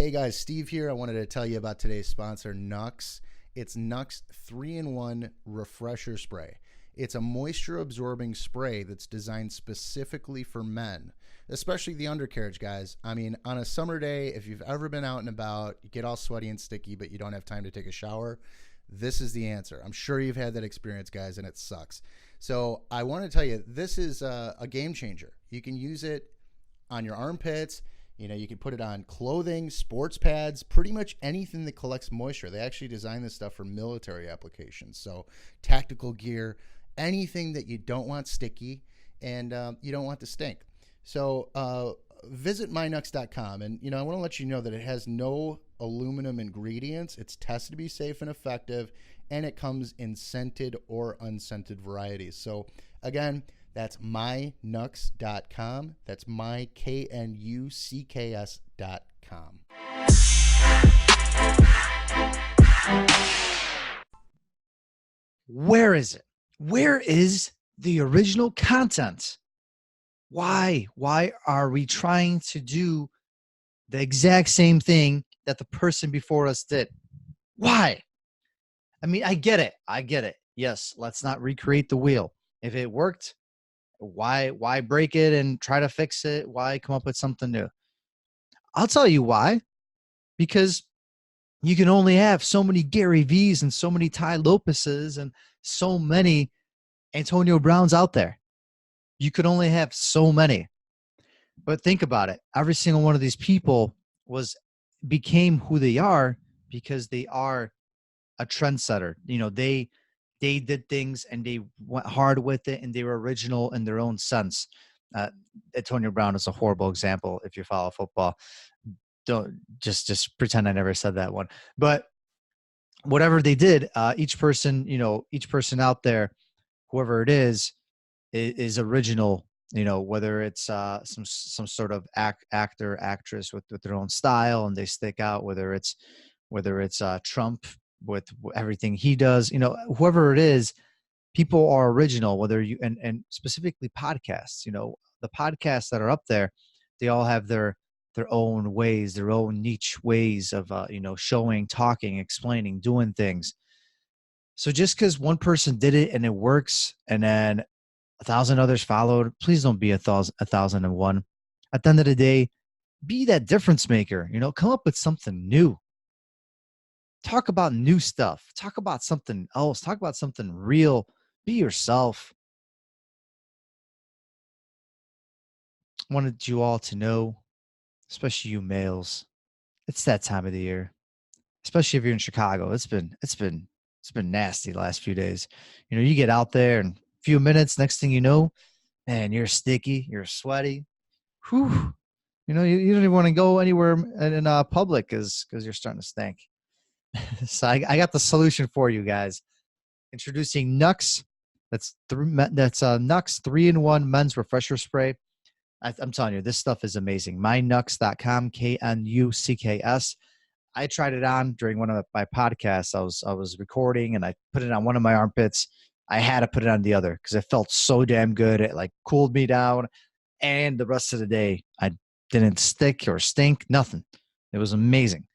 Hey guys, Steve here. I wanted to tell you about today's sponsor, Nux. It's Nux 3-in-1 Refresher Spray. It's a moisture-absorbing spray that's designed specifically for men, especially the undercarriage guys. I mean, on a summer day, if you've ever been out and about, you get all sweaty and sticky, but you don't have time to take a shower, this is the answer. I'm sure you've had that experience, guys, and it sucks. So I want to tell you, this is a game changer. You can use it on your armpits. You know, you can put it on clothing, sports pads, pretty much anything that collects moisture. They actually design this stuff for military applications. So tactical gear, anything that you don't want sticky and you don't want to stink. So visit mynux.com. And, you know, I want to let you know that it has no aluminum ingredients. It's tested to be safe and effective, and it comes in scented or unscented varieties. So again, that's mynux.com. That's myKnucks.com. Where is it? Where is the original content? Why? Why are we trying to do the exact same thing that the person before us did? Why? I mean, I get it. Yes, let's not recreate the wheel. If it worked, why break it and try to fix it? Why come up with something new? I'll tell you why. Because you can only have so many Gary V's and so many Ty Lopeses and so many Antonio Browns out there. You could only have so many. But think about it. Every single one of these people became who they are because they are a trendsetter. You know, they did things and they went hard with it and they were original in their own sense. Antonio Brown is a horrible example if you follow football. Don't just pretend I never said that one. But whatever they did, each person out there, whoever it is original. You know, whether it's some sort of actor, actress with their own style and they stick out. Whether it's Trump with everything he does. You know, whoever it is, people are original. Whether you and specifically podcasts. You know, the podcasts that are up there, they all have their own ways, their own niche ways of showing, talking, explaining, doing things. So just because one person did it and it works, and then 1,000 others followed, please don't be 1,001. At the end of the day, be that difference maker. You know, come up with something new. Talk about new stuff. Talk about something else. Talk about something real. Be yourself. Wanted you all to know, especially you males, it's that time of the year. Especially if you're in Chicago. It's been nasty the last few days. You know, you get out there and a few minutes, next thing you know, man, you're sticky, you're sweaty. Whew. You know, you don't even want to go anywhere in public because you're starting to stink. So I got the solution for you guys. Introducing Nux. That's Nux 3-in-1 men's refresher spray. I'm telling you, this stuff is amazing. mynux.com, KNUCKS. I tried it on during one of my podcasts. I was recording and I put it on one of my armpits. I had to put it on the other because it felt so damn good. It like cooled me down, and the rest of the day I didn't stick or stink. Nothing. It was amazing.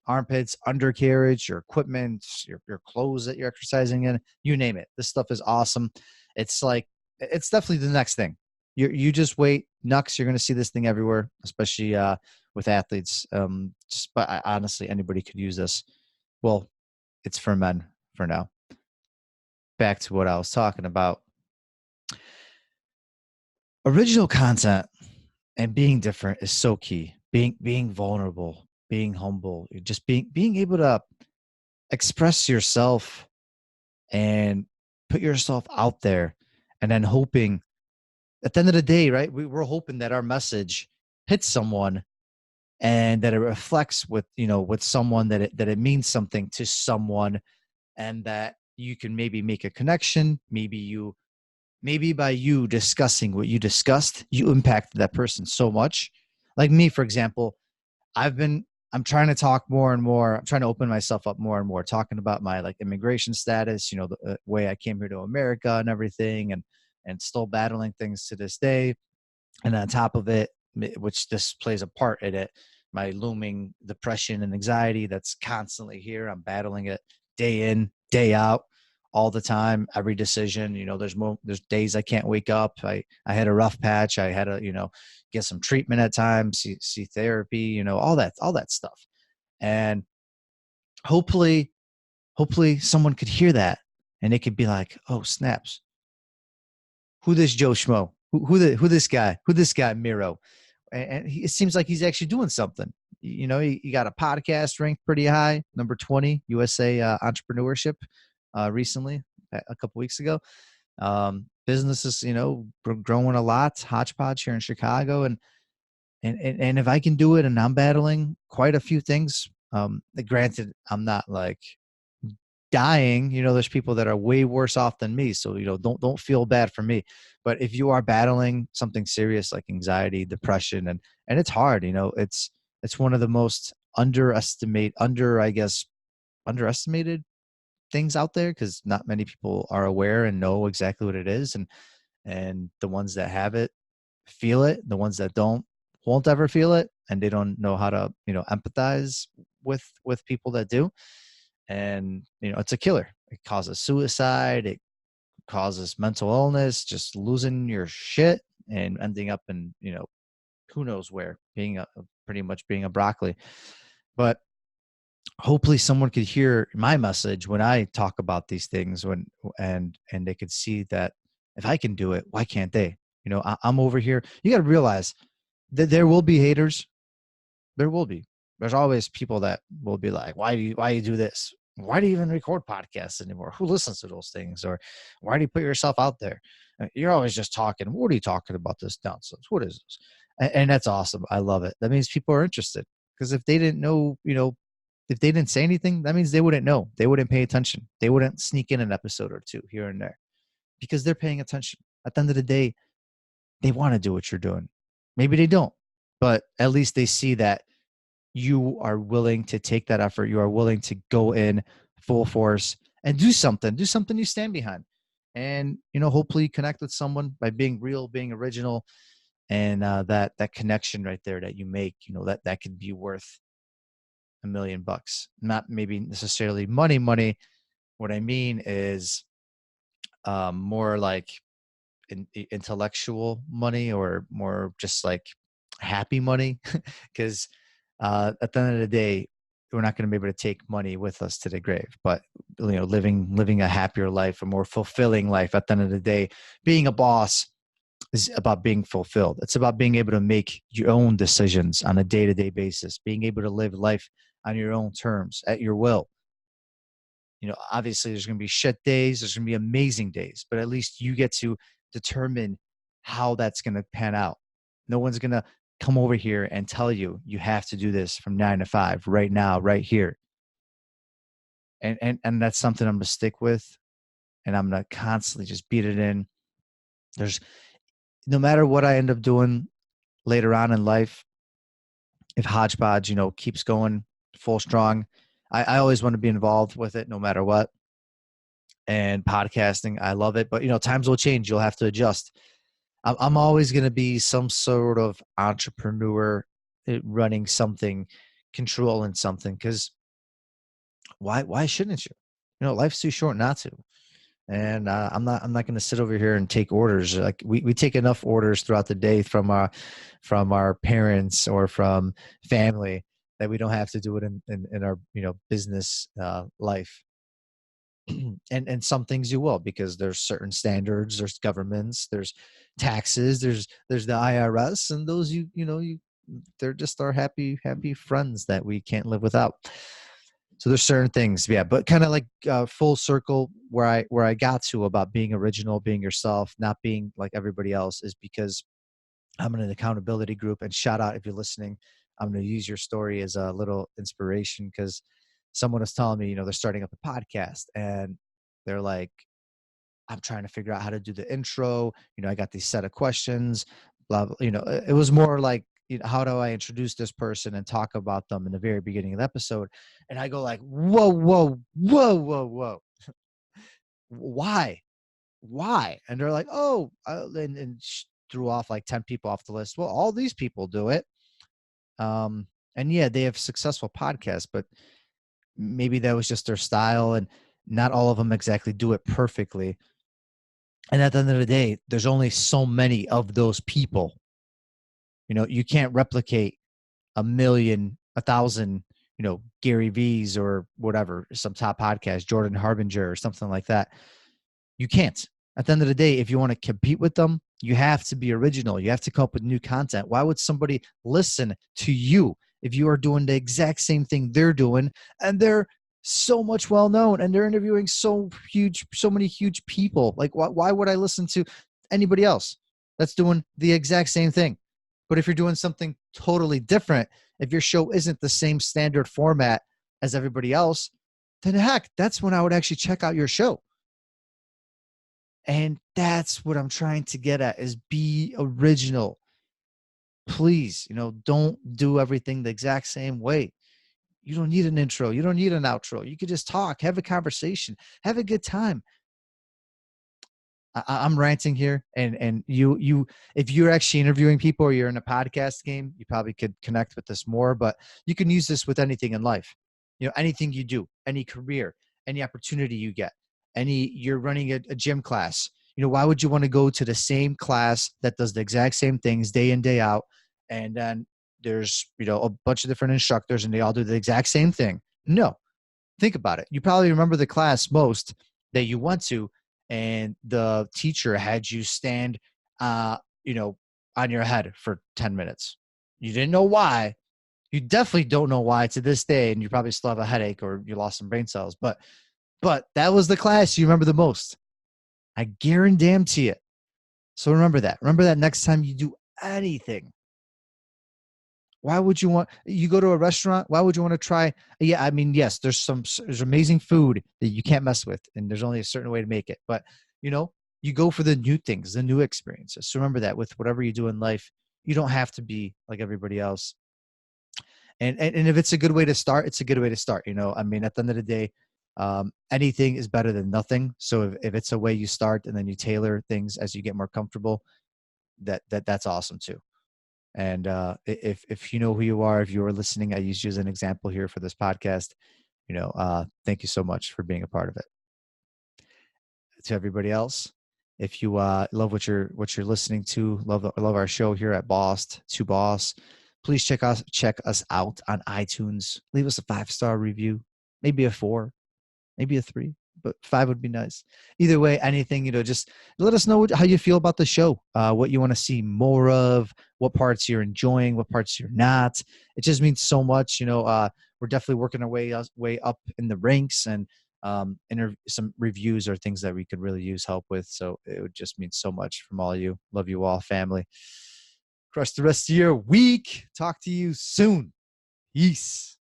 Armpits, undercarriage, your equipment, your clothes that you're exercising in, you name it. This stuff is awesome. It's definitely the next thing. You just wait. Nux, you're going to see this thing everywhere, especially with athletes. But honestly, anybody could use this. Well, it's for men for now. Back to what I was talking about. Original content and being different is so key. Being vulnerable, being humble, just being able to express yourself and put yourself out there, and then hoping at the end of the day, right? We're hoping that our message hits someone and that it reflects with someone, that it means something to someone, and that you can maybe make a connection. Maybe by you discussing what you discussed, you impacted that person so much. Like me, for example, I'm trying to talk more and more. I'm trying to open myself up more and more, talking about my like immigration status, the way I came here to America and everything, and still battling things to this day. And on top of it, which this plays a part in it, my looming depression and anxiety that's constantly here. I'm battling it day in, day out, all the time, every decision. There's days I can't wake up. I had a rough patch. I had to, get some treatment at times, see therapy, all that stuff. And hopefully, someone could hear that and it could be like, oh, snaps. Who this Joe Schmo? Who this guy Miro? And it seems like he's actually doing something. He got a podcast ranked pretty high, number 20 USA entrepreneurship recently, a couple weeks ago. Businesses, growing a lot, hodgepodge here in Chicago, and if I can do it, and I'm battling quite a few things. Granted, I'm not like dying. There's people that are way worse off than me, so don't feel bad for me. But if you are battling something serious like anxiety, depression, and it's hard, it's one of the most underestimated things out there, because not many people are aware and know exactly what it is, and the ones that have it feel it. The ones that don't won't ever feel it, and they don't know how to empathize with people that do. And it's a killer. It causes suicide, it causes mental illness, just losing your shit and ending up in who knows where, pretty much being a broccoli. But hopefully someone could hear my message when I talk about these things, and they could see that if I can do it, why can't they? I'm over here. You got to realize that there will be haters. There will be. There's always people that will be like, why you do this? Why do you even record podcasts anymore? Who listens to those things? Or why do you put yourself out there? You're always just talking. What are you talking about this nonsense? What is this? And that's awesome. I love it. That means people are interested, because if they didn't know, if they didn't say anything, that means they wouldn't know. They wouldn't pay attention. They wouldn't sneak in an episode or two here and there, because they're paying attention. At the end of the day, they want to do what you're doing. Maybe they don't, but at least they see that you are willing to take that effort. You are willing to go in full force and do something you stand behind. And, hopefully connect with someone by being real, being original. And that connection right there that you make, that could be worth $1,000,000. Not maybe necessarily money. What I mean is more like intellectual money, or more just like happy money. Because at the end of the day, we're not going to be able to take money with us to the grave, but living a happier life, a more fulfilling life. At the end of the day, being a boss is about being fulfilled. It's about being able to make your own decisions on a day-to-day basis, being able to live life on your own terms, at your will. Obviously there's going to be shit days, there's going to be amazing days, but at least you get to determine how that's going to pan out. No one's going to come over here and tell you you have to do this from 9 to 5 right now, right here. And that's something I'm going to stick with, and I'm going to constantly just beat it in. There's no matter what I end up doing later on in life, if Hodgepodge, keeps going full strong, I always want to be involved with it no matter what. And podcasting, I love it, but times will change. You'll have to adjust. I'm always going to be some sort of entrepreneur, running something, controlling something, because why shouldn't you? Life's too short not to. And I'm not going to sit over here and take orders. Like we take enough orders throughout the day from our parents or from family, that we don't have to do it in our business life. And some things you will, because there's certain standards, there's governments, there's taxes, there's the IRS, and those they're just our happy friends that we can't live without. So there's certain things, yeah, but kind of like full circle, where I got to about being original, being yourself, not being like everybody else, is because I'm in an accountability group. And shout out if you're listening, I'm going to use your story as a little inspiration, because someone was telling me, they're starting up a podcast, and they're like, I'm trying to figure out how to do the intro. I got these set of questions, blah, blah. It was more like, how do I introduce this person and talk about them in the very beginning of the episode? And I go like, whoa. Why? And they're like, oh, and threw off like 10 people off the list. Well, all these people do it. And yeah, they have successful podcasts, but maybe that was just their style, and not all of them exactly do it perfectly. And at the end of the day, there's only so many of those people. You can't replicate a million, 1,000, Gary V's or whatever, some top podcast, Jordan Harbinger or something like that. You can't. At the end of the day, if you want to compete with them, you have to be original. You have to come up with new content. Why would somebody listen to you if you are doing the exact same thing they're doing, and they're so much well known, and they're interviewing so many huge people? Like, why would I listen to anybody else that's doing the exact same thing? But if you're doing something totally different, if your show isn't the same standard format as everybody else, then heck, that's when I would actually check out your show. And that's what I'm trying to get at, is be original. Please, don't do everything the exact same way. You don't need an intro. You don't need an outro. You could just talk, have a conversation, have a good time. I'm ranting here, and you, if you're actually interviewing people or you're in a podcast game, you probably could connect with this more, but you can use this with anything in life. Anything you do, any career, any opportunity you get, you're running a gym class. Why would you want to go to the same class that does the exact same things day in, day out, and then there's, a bunch of different instructors and they all do the exact same thing? No. Think about it. You probably remember the class most that you went to, and the teacher had you stand, on your head for 10 minutes. You didn't know why. You definitely don't know why to this day, and you probably still have a headache or you lost some brain cells. But that was the class you remember the most. I guarantee it. So remember that. Remember that next time you do anything. Why would you go to a restaurant? Why would you want to try? Yeah, I mean, yes, there's amazing food that you can't mess with, and there's only a certain way to make it. But, you go for the new things, the new experiences. So remember that with whatever you do in life, you don't have to be like everybody else. And if it's a good way to start, it's a good way to start. I mean, at the end of the day, anything is better than nothing. So if it's a way you start and then you tailor things as you get more comfortable, that's awesome too. And if you know who you are, if you are listening, I use you as an example here for this podcast. Thank you so much for being a part of it. To everybody else, if you love what you're listening to, love our show here at Boss to Boss, please check us out on iTunes. Leave us a 5-star review, maybe a 4, maybe a 3. But 5 would be nice. Either way, anything, just let us know how you feel about the show, what you want to see more of, what parts you're enjoying, what parts you're not. It just means so much. We're definitely working our way up in the ranks, and some reviews are things that we could really use help with. So it would just mean so much from all of you. Love you all, family. Crush the rest of your week. Talk to you soon. Peace.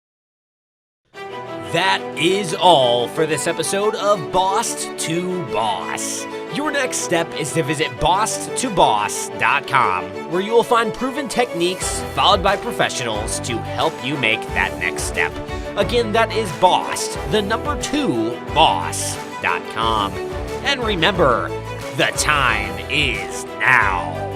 That is all for this episode of Boss to Boss. Your next step is to visit bosstoboss.com, where you will find proven techniques followed by professionals to help you make that next step. Again, that is boss2boss.com. And remember, the time is now.